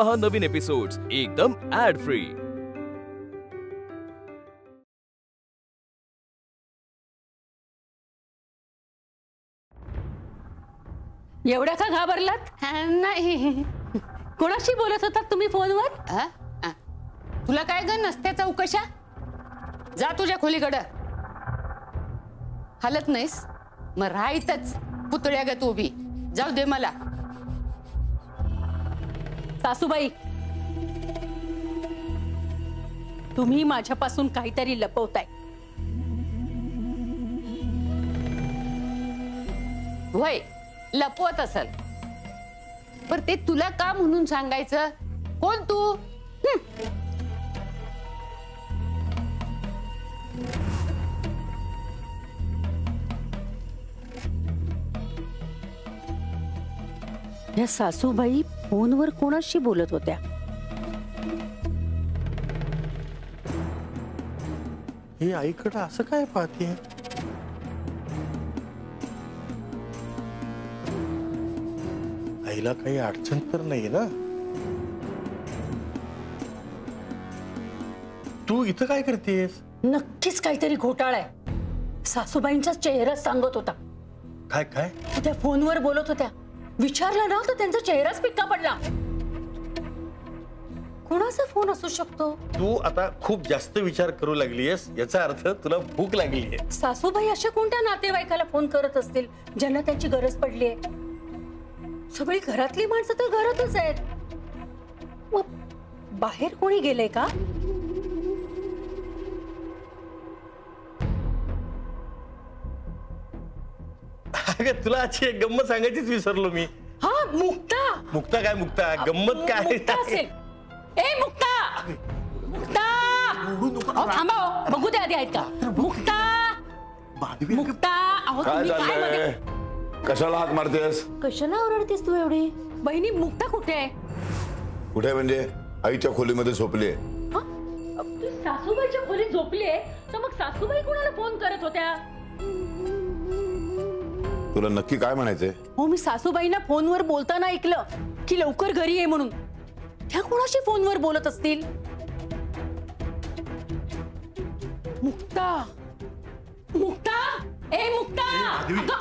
पहा नवीन एपिसोड्स एकदम add free. एवढ्या का घाबरलात? नाही, कोणाशी बोलत होतात तुम्ही फोनवर? तुला काय ग नसत्या चौकशा? जा तुझ्या खोलीकडं. हलत नाहीस मग राहायतच पुतळ्या ग तू बी. जाऊ दे मला. सासूबाई, तुम्ही माझ्यापासून काहीतरी लपवताय. वय लपवत असल पर ते तुला का म्हणून सांगायचं? कोण तू? या सासूबाई फोनवर कोणाशी बोलत होत्या? ही आईकडे असं काय पाहते? आईला काही अडचण तर नाही ना? तू इथं काय करतेस? नक्कीच काहीतरी घोटाळा आहे. सासूबाईंचा चेहराच सांगत होता. काय काय? त्या फोनवर बोलत होत्या. विचारलं ना तर त्यांचा चेहराच पिक्का पडला. कोणाचा फोन असू शकतो? तू आता खूप जास्त विचार करू लागलीयस. याचा अर्थ तुला भूक लागलीये. सासूबाई अशा कोणत्या नातेवाईकाला फोन करत असतील ज्यांना त्यांची गरज पडलीये? सगळी घरातली माणसं तर घरातच आहेत. मग बाहेर कोणी गेलंय का? अगं तुला आजची एक गंमत सांगायचीच विसरलो मी. हा, मुक्ता. मुक्ता काय मुक्ता? गंमत काय? मुक्ता असेल. ए मुक्ता, मुक्ता. अहो थांबा, हो. बघू दे आधी आहेत का? मुक्ता, मुक्ता. अहो काय तुम्ही काय मध्ये? चाललंय? कशाला हाक मारतेस? कशाला ओरडतेस तू एवढी? बहिणी, मुक्ता कुठे आहे? कुठे म्हणजे? आईच्या खोलीमध्ये झोपली. सासूबाईच्या खोलीत झोपलीये तर मग सासूबाई कोणाला फोन करत होत्या? तुला नक्की काय म्हणायचंय? हो, मी सासूबाईंना फोनवर बोलताना ऐकलं की लवकर घरी ये म्हणून. त्या कोणाशी फोनवर बोलत असतील? मुक्ता, मुक्ता. ए मुक्ता.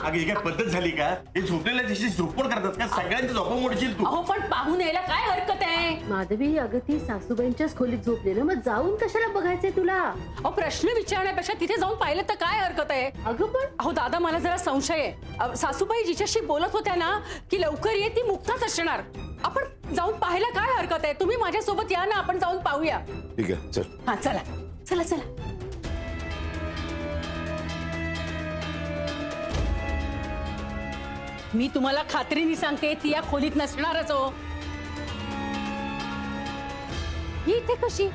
अगं ही काय पद्धत झाली का? हे झोपलेल्या दिवशी झोपण करतात का? सगळ्यांची झोप मोडशील तू. अहो पण पाहून यायला काय हरकत आहे? माधवी, अगं ती सासूबाईंच्याच खोलीत झोपली ना, मग जाऊन कशाला बघायचंय तुला? अहो प्रश्न विचारण्यापेक्षा तिथे जाऊन पाहिलं तर काय हरकत आहे? अगं पण अहो दादा, मला जरा संशय आहे. सासूबाई जिच्याशी बोलत होत्या ना की लवकर ये, ती मुक्ताच असणार. आपण जाऊन पाहायला काय हरकत आहे? तुम्ही माझ्यासोबत या ना, आपण जाऊन पाहूया. ठीक आहे, चल. हा चला चला चला. मी तुम्हाला खात्रीने सांगते, ती या खोलीत नसणारच हो. ही इथे कशी?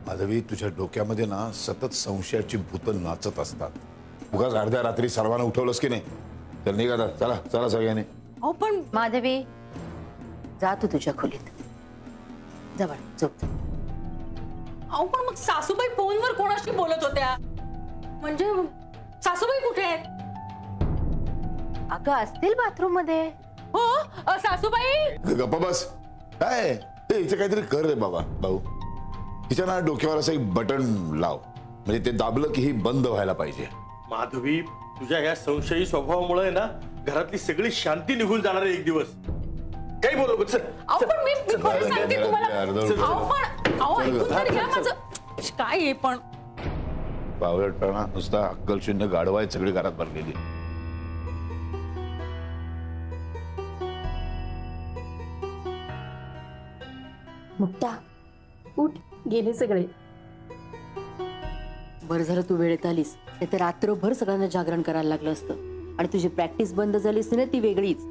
माधवी, तुझ्या डोक्यामध्ये ना सतत संशयाची भूतं नाचत असतात. उगाच अर्ध्या रात्री सर्वांना उठवलंस की नाही? तर निघा, चला चला सगळ्यांनी. अहो पण माधवी, जा तू तुझ्या खोलीत. जवळ झोप. अहो पण मग सासूबाई फोनवर कोणाशी बोलत होत्या? म्हणजे सासूबाई कुठे आहेत? अगं असतील बाथरूम मध्ये. हो, सासूबाई. गप्पा बस. काय इथे काहीतरी कर रे बाबा. भाऊ, तिच्या ना डोक्यावर असं एक बटन लाव, म्हणजे ते दाबलं की ही बंद व्हायला पाहिजे. माधवी, तुझ्या ह्या संशयी स्वभावामुळे ना घरातली सगळी शांती निघून जाणार आहे एक दिवस. काही बोलू चल. अहो पण मी खरं सांगते तुम्हाला. अहो ऐकून तर घ्या माझं. काय आहे पण? बावळटपणा नुसता अक्कल शून्य गाढवा आहे सगळी घरात भरलेली. मुक्ता, उठ. गेले सगळे. बरं झालं तू वेळेत आलीस, नाही तर रात्रभर सगळ्यांना जागरण करायला लागलं असतं. आणि तुझी प्रॅक्टिस बंद झालीस ना, ती वेगळीच.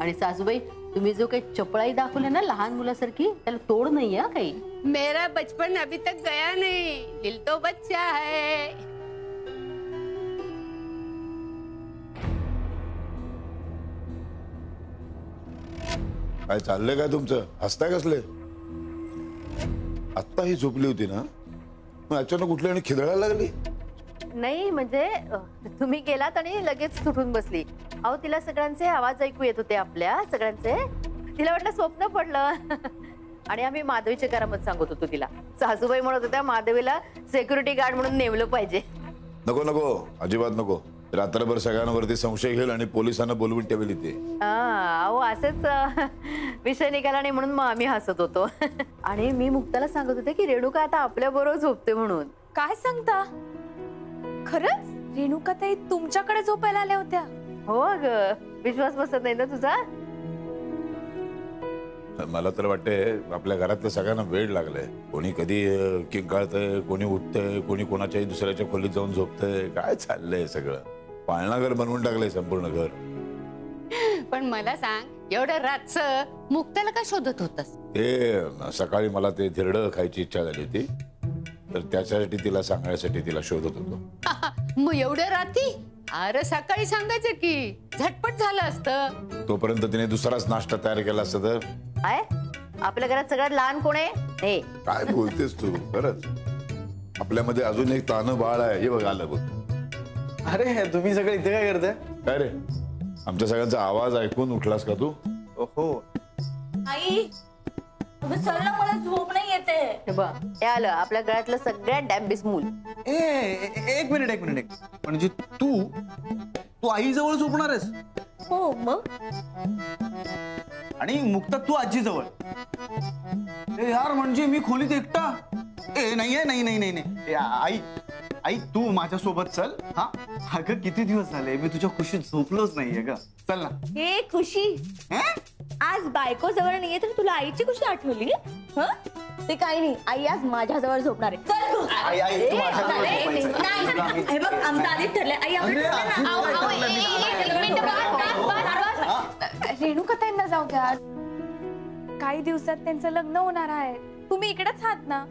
आणि सासूबाई, तुम्ही जो काही चपळाई दाखवली ना लहान मुलासारखी, त्याला तोड नाही आहे काही. मेरा बचपन अभी तक गया नहीं, दिल तो बच्चा है. काय चाललंय काय तुमचं? हसताय कसले? आत्ता ही झोपली होती ना, मग अचानक कुठली आणि खिदळायला लागली? नाही म्हणजे तुम्ही गेलात आणि लगेच सुटून बसली. अहो तिला सगळ्यांचे आवाज ऐकू येत होते, आपल्या सगळ्यांचे. तिला वाटलं स्वप्न पडलं. आणि आम्ही माधवीच्या करामत सांगत होतो तिला. सासूबाई म्हणत होत्या माधवीला सिक्युरिटी गार्ड म्हणून नेमलं पाहिजे. नको नको, अजिबात नको. रात्रभर सगळ्यांवरती संशय घेईल आणि पोलिसांना बोलवून ठेवेल इथे. अहो असेच विषय निघाला नाही म्हणून मग आम्ही हसत होतो. आणि मी मुक्ताला सांगत होते की रेणुका आता आपल्या बरोबर झोपते म्हणून. काय सांगता? खरंच रेणुकाताई तुमच्याकडे झोपायला आल्या होत्या? हो ग, विश्वास बसत नाही ना तुझा? मला तर वाटतंय आपल्या घरातल्या सगळ्यांना वेळ लागलाय. कोणी कधी किंकाळतंय, कोणी उठतंय, कोणी कोणाच्याही दुसऱ्याच्या खोलीत जाऊन झोपतंय. काय चाललंय सगळं? पाळणा घर बनवून टाकलंय संपूर्ण घर. पण मला सांग, एवढं रातचं मुक्ताला का शोधत होतस? ते सकाळी मला ते धिरडं खायची इच्छा झाली होती, तर त्याच्यासाठी तिला सांगण्यासाठी तिला शोधत होतो. मग एवढं रात्री? अरे सकाळी सांगायचं की, झटपट झालं असतं. तोपर्यंत तिने दुसराच नाश्ता तयार केला असता तर. काय आपल्या घरात सगळ्यात लहान कोण आहे? हे काय बोलतेस तू? खरंच आपल्यामध्ये अजून एक तानं बाळ आहे. हे बघ आलं बघ. अरे तुम्ही सगळे इथे काय करताय? काय रे, आमच्या सगळ्यांचा आवाज ऐकून उठलास का तू? हो. आई चल ना, मला झोप नाही येते. हे बघ, हे आलं आपल्या घरातलं सगळ्यात डॅम्बिस मूल. एक मिनिट म्हणजे तू आई जवळ झोपणार आहेस? हो मग. आणि मुक्ता तू आजी जवळ? यार म्हणजे मी खोलीत एकटा? नाही आई तू माझ्या सोबत चल. हा अगं किती दिवस झाले मी तुझ्या खुशीत झोपलोच नाहीये ग. चल ना. हे खुशी, आज बायको जवळ नाहीये तर तुला आईची खुशी आठवली? ते काही नाही, आई आज माझ्या जवळ झोपणार आहे. चल तू. आई तू माझ्याजवळ नाही, झोपायचं. हे बघ आमचं आधीच ठरलंय. आई आपण रेणुकाताईंना जाऊ द्या. काही दिवसात त्यांचं लग्न होणार आहे. तुम्ही इकडेच आहात ना,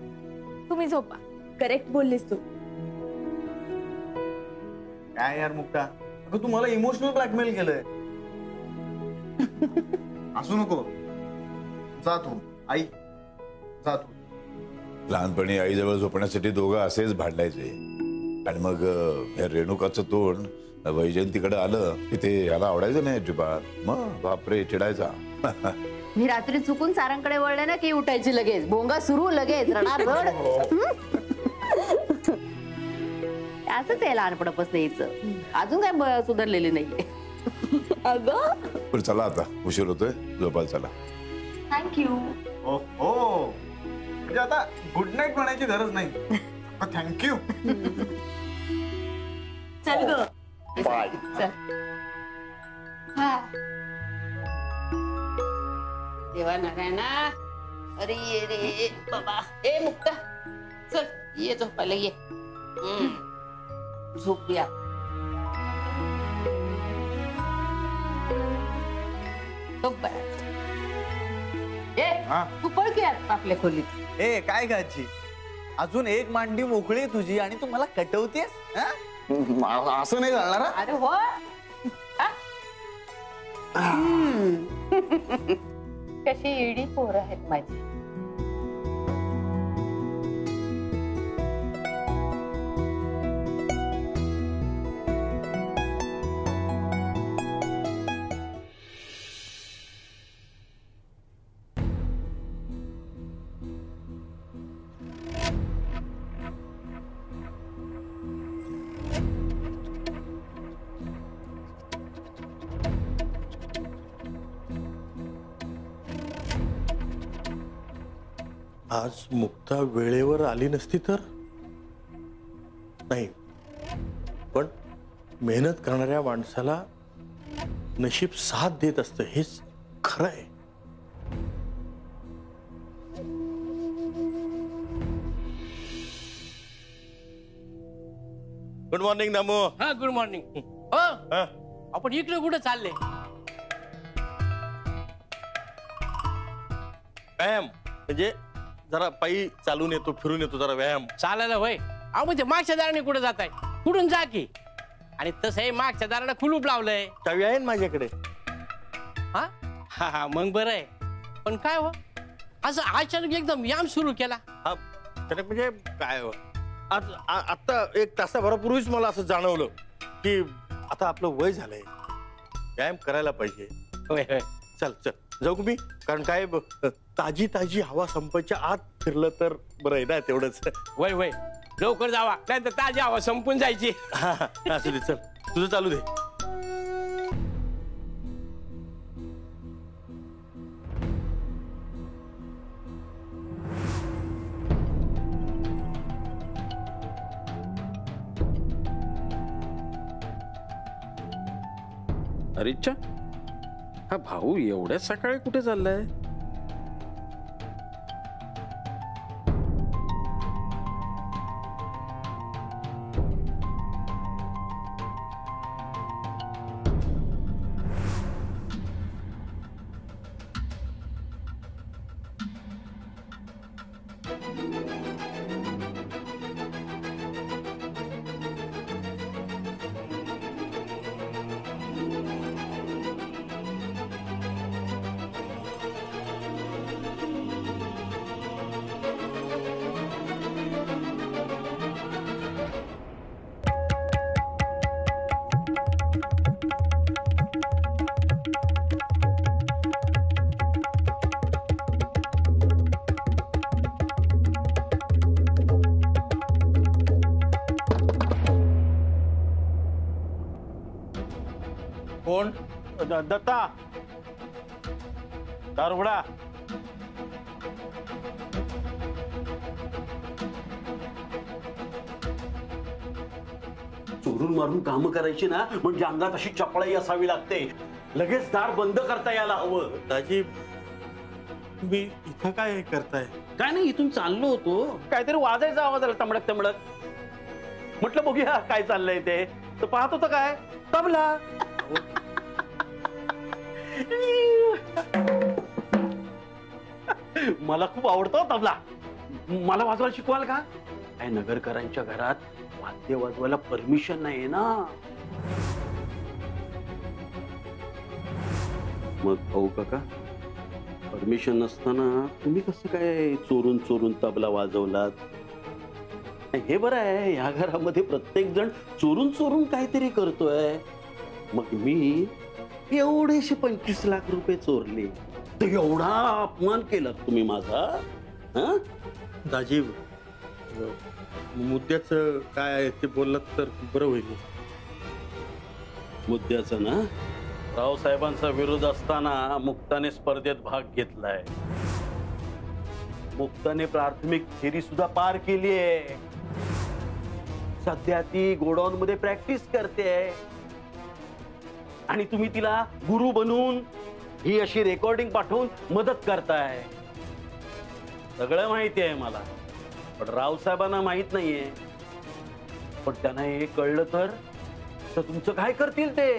तुम्ही झोपा. करेक्ट बोललीस तू. काय यार मुक्ता, अगं तू मला इमोशनल ब्लॅकमेल केलंय. असू नको. जा तू आई, जा तू. लहानपणी आईजवळ झोपण्यासाठी दोघं असेच भांडायचे. आणि मग या रेणुकाचं तोंड वैजयंतीकडे आलं की ते ह्याला आवडायचं नाही अजिबात. मग बापरे चिडायचा. मी रात्री चुकून सारांकडे वळले ना की उठायची लगेच. भोंगा सुरू लगेच, रडार रड. असंच आहे लहानपणापासून यायचं. अजून काय सुधारलेली नाहीये. अगं पण चला आता उशीर होतोय, झोपायला चला. थँक्यू. हो म्हणजे आता गुड नाईट म्हणायची गरज नाही. थँक्यू. चल ग. बाय. देवा नारायणा, अरे ये रे बाबा. ए मुक्ता, चल ये झोपायला ये. झोपूया. तू पळ की आपल्या खोलीत. ए काय गाची, अजून एक मांडी मोकळी आहे तुझी आणि तू मला कटवतेस? असं नाही चालणार. अरे हो. कशी इडी पोरं आहेत माझी. आज मुक्ता वेळेवर आली नसती तर नाही, पण मेहनत करणाऱ्या माणसाला नशीब साथ देत असतं हेच खरं आहे. गुड मॉर्निंग नामो. हा गुड मॉर्निंग. आपण इकडे कुठे चालले? व्यायाम म्हणजे जरा पायी चालून येतो, फिरून येतो, जरा व्यायाम. चालायला होय? अहो म्हणजे मागच्या दाराने कुठे जात आहे? कुठून जा की. आणि तसं आहे मागच्या दाराला कुलूप लावलंय. चावी आहे ना माझ्याकडे. हा हा हा मग बरं आहे. पण काय हो, असं अचानक एकदम व्यायाम सुरू केला? हा अचानक म्हणजे काय हो, आज आता 1 तासाभरापूर्वीच मला असं जाणवलं की आता आपलं वय झालंय, व्यायाम करायला पाहिजे. होय होय. चल चल जाऊ मी, कारण काय ताजी ताजी हवा संपायच्या आत फिरलं तर बरं आहे ना, तेवढंच. वय वय, लवकर जावा नाही तर ताजी हवा संपून जायची. हा, असू दे, चल तुझं चालू दे. अरेच्छा, हा भाऊ एवढ्या सकाळी कुठे चाललाय? कोण? दत्ता, दार उघडा. चोरून मारून कामं करायची ना, म्हणजे अंगात अशी चपळाई असावी लागते. लगेच दार बंद करता यायला हवं. दाजी, तुम्ही इथं काय करताय? काय नाही, इथून चाललो होतो, काहीतरी वाजायचा आवाज आला, तमडक तमडक. म्हटलं बघूया काय चाललंय ते. तर पाहत होतं काय, तबला. मला खूप आवडतो तबला. मला वाजवायला शिकवाल का? काय नगरकरांच्या घरात वाद्य वाजवायला परमिशन नाही ना. मग भाऊ काका, परमिशन नसताना तुम्ही कसं काय चोरून चोरून तबला वाजवलात? हे बरं आहे, या घरामध्ये प्रत्येक जण चोरून चोरून काहीतरी करतोय. मग मी एवढेशे 25 लाख रुपये चोरले तर एवढा अपमान केला तुम्ही माझा? दाजी, मुद्द्याचं काय आहे ते बोललात तर बरं होईल. मुद्द्याचं ना, रावसाहेबांचा विरोध असताना मुक्ताने स्पर्धेत भाग घेतलाय. मुक्ताने प्राथमिक फेरी सुद्धा पार केली आहे. सध्या ती गोडाऊन मध्ये प्रॅक्टिस करते आणि तुम्ही तिला गुरु बनवून ही अशी रेकॉर्डिंग पाठवून मदत करताय. सगळं माहिती आहे मला, पण रावसाहेबांना माहित नाहीये. पण त्यांना हे कळलं तर तुमचं काय करतील ते?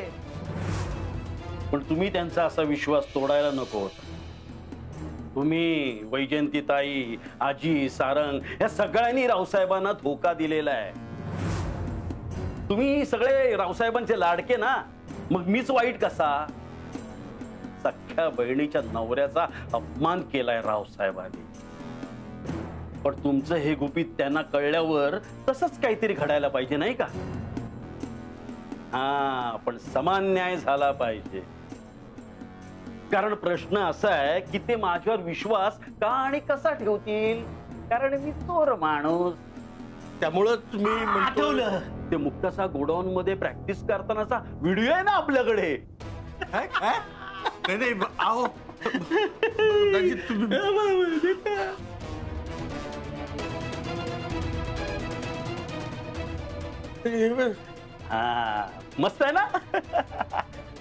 पण तुम्ही त्यांचा असा विश्वास तोडायला नको होता. तुम्ही, वैजयंतीताई, आजी, सारंग या सगळ्यांनी रावसाहेबांना धोका दिलेला आहे. तुम्ही सगळे रावसाहेबांचे लाडके ना, मग मीच वाईट कसा? सख्ख्या बहिणीच्या नवऱ्याचा अपमान केलाय रावसाहेबांनी. पण तुमचं हे गुपित त्यांना कळल्यावर तसंच काहीतरी घडायला पाहिजे नाही का? हा, पण समान न्याय झाला पाहिजे. कारण प्रश्न असा आहे की ते माझ्यावर विश्वास का आणि कसा ठेवतील? कारण मी चोर माणूस. त्यामुळं तुम्ही आठवलं, ते मुक्ताचा गोडाऊन मध्ये प्रॅक्टिस करतानाचा व्हिडिओ आहे ना आपल्याकडे. नाही आहो दाजी, हा, मस्त आहे ना.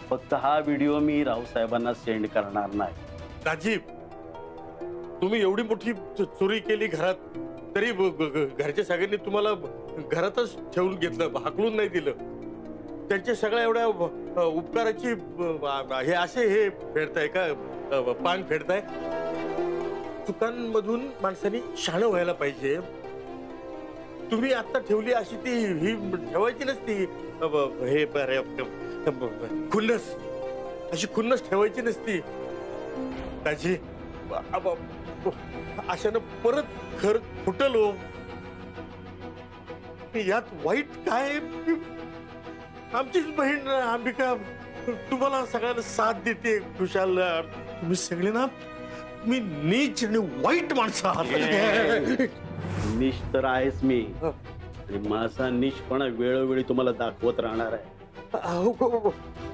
फक्त हा व्हिडिओ मी रावसाहेबांना सेंड करणार नाही. दाजी, तुम्ही एवढी मोठी चोरी केली घरात, तरी घरच्या सगळ्यांनी तुम्हाला घरातच ठेवून घेतलं, हाकलून नाही दिलं. त्यांच्या सगळ्या एवढ्या उपकाराची हे असे हे फेडताय का, पान फेडताय? चुकांमधून माणसाने शहाणं व्हायला पाहिजे. तुम्ही आता ठेवली अशी ती ही ठेवायची नसती. हे खुन्नस, अशी खुन्नस ठेवायची नसती दाजी. अशानं परत घर फुटल हो. यात वाईट काय? आमचीच बहीण अंबिका तुम्हाला सगळ्यांना साथ देते. खुशाल तुम्ही सगळे ना मी नीच आणि वाईट माणसं आहात. नीच तर आहेस मी, आणि माझा नीचपणा वेळोवेळी तुम्हाला दाखवत राहणार आहे.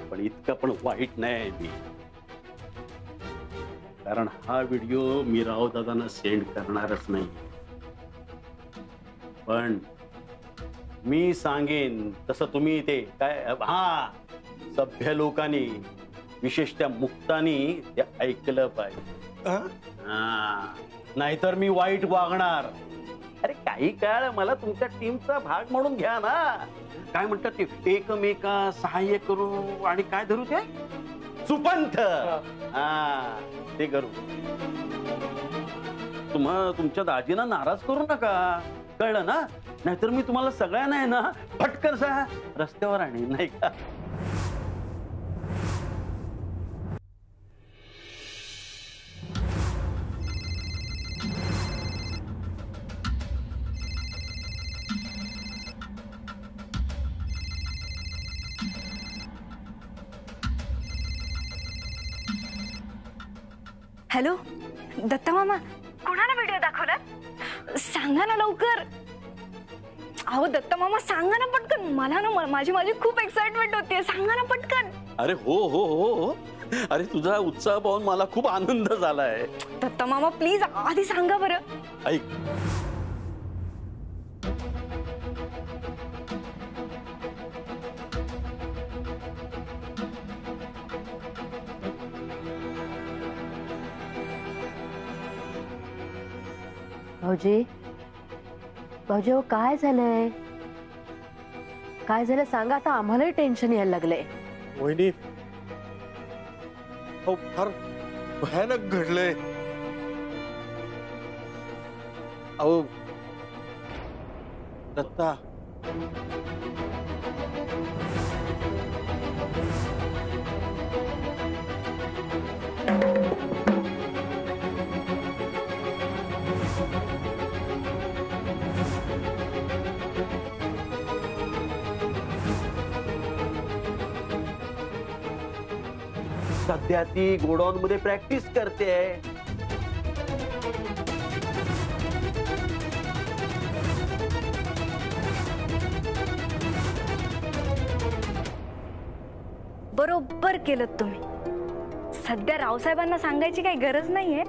पण इतका पण वाईट नाही मी, कारण हा व्हिडिओ मी राव दादांना सेंड करणारच नाही. पण मी सांगेन तसं तुम्ही ते काय सभ्य लोकांनी, विशेषतः मुक्तानी ते ऐकलं पाहिजे. नाहीतर मी वाईट वागणार. अरे काही काळ मला तुमच्या टीमचा भाग म्हणून घ्या ना. काय म्हणतात ते, एकमेका सहाय्य करू आणि काय धरू ते सुपंथ, ते करू. तुमच्या दाजीना नाराज करू नका, कळलं ना? नाहीतर मी तुम्हाला सगळ्यांना आहे ना फटकन रस्त्यावर आणीन, नाही का? हॅलो दत्ता मामा, कोणाला व्हिडिओ दाखवला? सांगा ना लवकर. अहो दत्ता मामा सांगा ना पटकन. मला ना माझी खूप एक्साइटमेंट होतीये. सांगा ना पटकन. अरे हो हो हो हो. अरे तुझा उत्साह पाहून मला खूप आनंद झालाय. दत्ता मामा प्लीज आधी सांगा बरं. ऐक, भाऊजी, भाऊजी अहो काय झालंय? काय झालं सांगा, आता आम्हालाही टेन्शन यायला लागलंय. वहिनी फार भयानक घडलंय. अहो दत्ता, सध्या ती गोडाऊन मध्ये प्रॅक्टिस करते. बरोबर केलं तुम्ही. सध्या रावसाहेबांना सांगायची काही गरज नाहीये.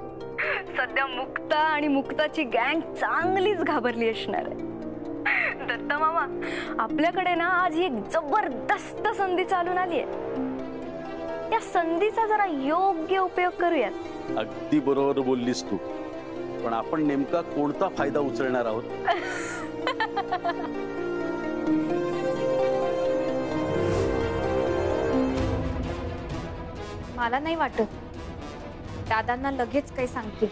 सध्या मुक्ता आणि मुक्ताची गँग चांगलीच घाबरली असणार आहे. दत्ता मामा, आपल्याकडे ना आज एक जबरदस्त संधी चालून आली आहे. या संधीचा जरा योग्य उपयोग करूयात. अगदी बरोबर बोललीस तू. पण आपण नेमका कोणता फायदा उचलणार आहोत? मला नाही वाटत दादांना लगेच काही सांगतील.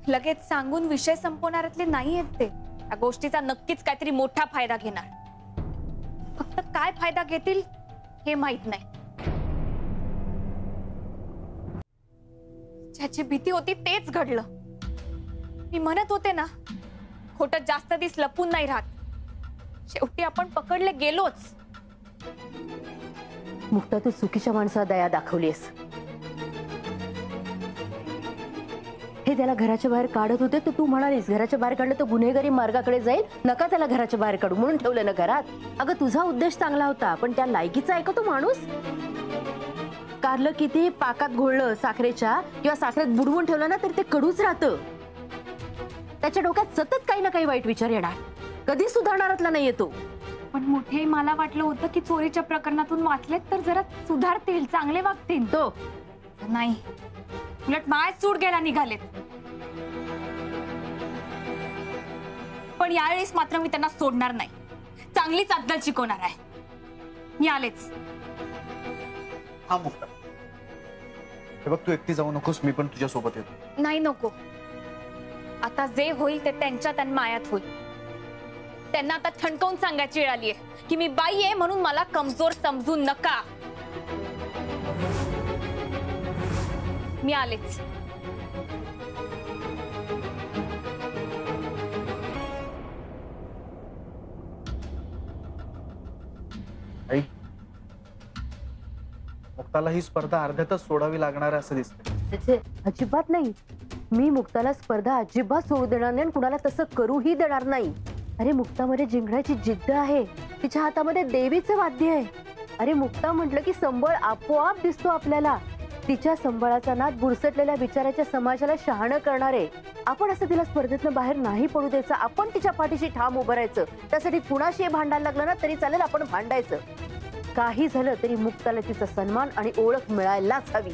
लगेच सांगून विषय संपवणाऱ्यातले नाही आहेत ते. या गोष्टीचा नक्कीच काहीतरी मोठा फायदा घेणार. फक्त काय फायदा घेतील हे माहित नाही. ज्याची भीती होती तेच घडलं. मी म्हणत होते ना, खोटं जास्त दिस लपून नाही राहत. शेवटी आपण पकडले गेलोच. मुक्ता, तू चुकीच्या माणसाला दया दाखवलीस. हे त्याला घराच्या बाहेर काढत होते तर तू म्हणालीस घराच्या बाहेर काढलं तर गुन्हेगारी मार्गाकडे जाईल, नका त्याला घराच्या बाहेर काढू म्हणून ठेवलं ना घरात. अगं तुझा उद्देश चांगला होता, पण त्या लायकीचा ऐकतो माणूस. कारलं किती पाकात घोळलं साखरेच्या किंवा साखरेत बुडवून ठेवलं ना तर ते कडूच राहतं. त्याच्या डोक्यात सतत काही ना काही वाईट विचार येणार. कधी सुधारणारातला नाहीये तो. पण मोठे मला वाटलं होतं की चोरीच्या प्रकरणातून वाचलेत तर जरा सुधारतील, चांगले वागतील. तो नाही, उलट मायच सूट घ्यायला निघालेत. पण यावेळेस मात्र मी त्यांना सोडणार नाही. चांगलीच अद्दल शिकवणार आहे. मी आलेच. हा मुक्ता, हे बघ तू एकटी जाऊ नकोस, मी पण तुझ्या सोबत येतो. नाही नको. आता जे होईल ते त्यांच्या मायात होईल. त्यांना आता ठणकावून सांगायची वेळ आलीये की मी बाई आहे म्हणून मला कमजोर समजू नका. मी आलेच. आई, मुक्ताला ही स्पर्धा अर्ध्यातच सोडावी लागणार आहे असं दिसतंय. त्याचे अजिबात नाही. मी मुक्ताला स्पर्धा अजिबात सोडू देणार नाही आणि कुणाला तसं करूही देणार नाही. अरे मुक्तामध्ये जिंकण्याची जिद्द आहे. तिच्या हातामध्ये देवीचं वाद्य आहे. अरे मुक्ता म्हटलं की संबळ आपोआप दिसतो आपल्याला. तिच्या संबळाचा नाद बुरसटलेल्या विचाराच्या समाजाला शहाणं करणार आहे. आपण असं तिला स्पर्धेतनं बाहेर नाही पडू द्यायचं. आपण तिच्या पाठीशी ठाम उभं राहायचं. त्यासाठी कुणाशी भांडायला लागलं ना तरी चालेल, आपण भांडायचं. काही झालं तरी मुक्ताला तिचा सन्मान आणि ओळख मिळायलाच हवी.